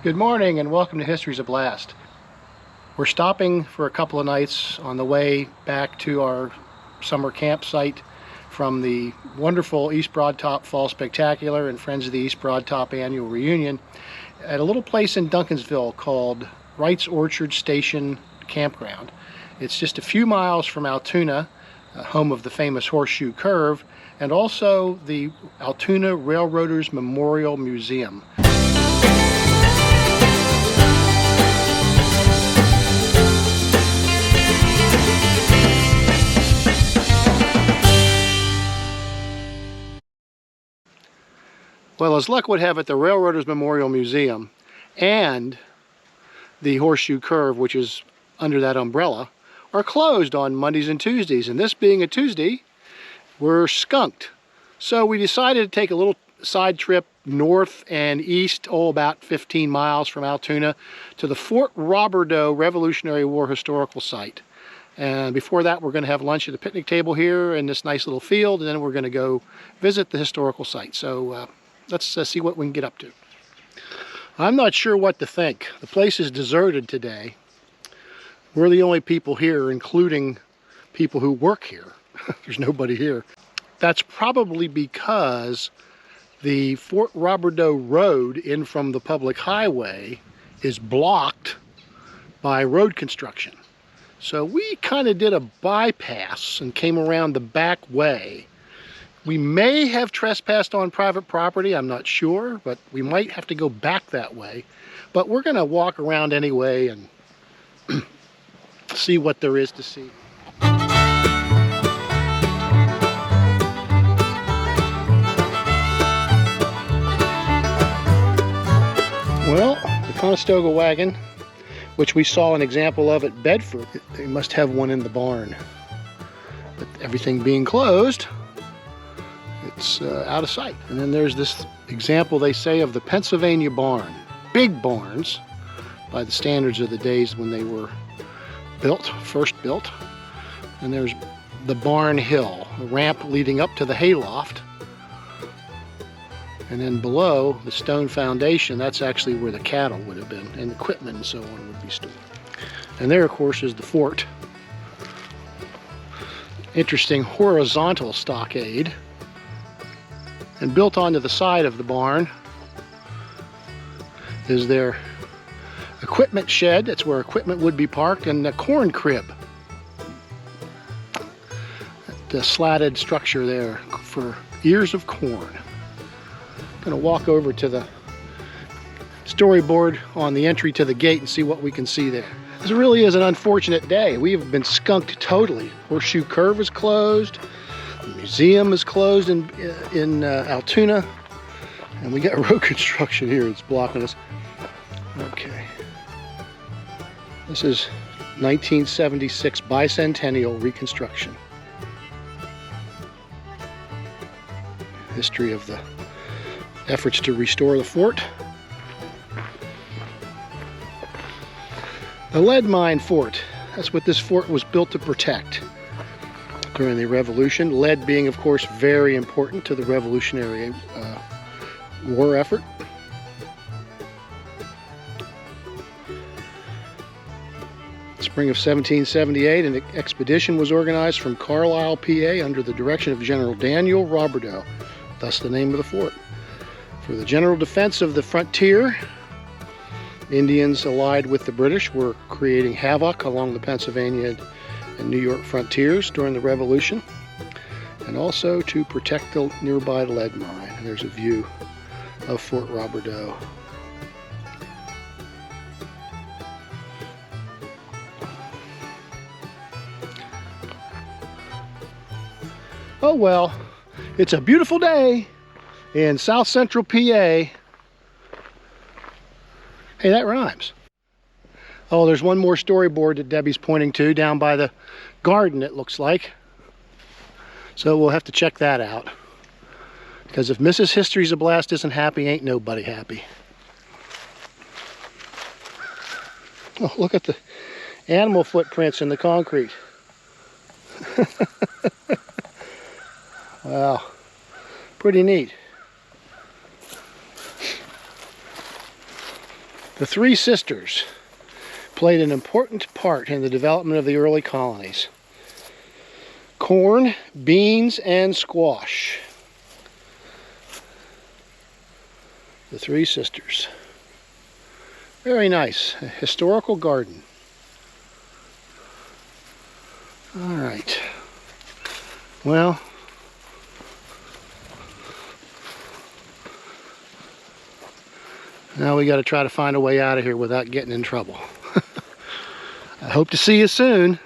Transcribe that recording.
Good morning and welcome to History's a Blast. We're stopping for a couple of nights on the way back to our summer campsite from the wonderful East Broad Top Fall Spectacular and Friends of the East Broad Top Annual Reunion at a little place in Duncansville called Wright's Orchard Station Campground. It's just a few miles from Altoona, home of the famous Horseshoe Curve, and also the Altoona Railroaders Memorial Museum. Well, as luck would have it, the Railroaders Memorial Museum and the Horseshoe Curve, which is under that umbrella, are closed on Mondays and Tuesdays. And this being a Tuesday, we're skunked. So we decided to take a little side trip north and east, about 15 miles from Altoona, to the Fort Roberdeau Revolutionary War Historical Site. And before that, we're going to have lunch at a picnic table here in this nice little field, and then we're going to go visit the historical site. So let's see what we can get up to. I'm not sure what to think. The place is deserted today. We're the only people here, including people who work here. There's nobody here. That's probably because the Fort Roberdeau Road in from the public highway is blocked by road construction. So we kind of did a bypass and came around the back way. We may have trespassed on private property, I'm not sure, but we might have to go back that way. But we're going to walk around anyway and see what there is to see. Well, the Conestoga wagon, which we saw an example of at Bedford, they must have one in the barn. But everything being closed, it's out of sight. And then there's this example, they say, of the Pennsylvania barn. Big barns by the standards of the days when they were built, first built. And there's the barn hill, the ramp leading up to the hayloft. And then below, the stone foundation, that's actually where the cattle would have been, and equipment and so on would be stored. And there, of course, is the fort. Interesting horizontal stockade. And built onto the side of the barn is their equipment shed. That's where equipment would be parked, and the corn crib. The slatted structure there for ears of corn. I'm going to walk over to the storyboard on the entry to the gate and see what we can see there. This really is an unfortunate day. We have been skunked totally. Horseshoe Curve is closed. The museum is closed in Altoona. And we got road construction here that's blocking us. Okay. This is 1976 bicentennial reconstruction. History of the efforts to restore the fort. The lead mine fort. That's what this fort was built to protect during the Revolution. Lead being, of course, very important to the Revolutionary War effort. Spring of 1778, an expedition was organized from Carlisle, PA, under the direction of General Daniel Roberdeau, thus the name of the fort. For the general defense of the frontier, Indians allied with the British were creating havoc along the Pennsylvania and New York frontiers during the Revolution, and also to protect the nearby lead mine. And there's a view of Fort Roberdeau. Oh well, it's a beautiful day in South Central PA. Hey, that rhymes. Oh, there's one more storyboard that Debbie's pointing to down by the garden, it looks like. So we'll have to check that out. Because if Mrs. History's a Blast isn't happy, ain't nobody happy. Oh, look at the animal footprints in the concrete. Wow, pretty neat. The Three Sisters played an important part in the development of the early colonies. Corn, beans, and squash. The Three Sisters. Very nice. A historical garden. All right. Well, now we got to try to find a way out of here without getting in trouble. I hope to see you soon.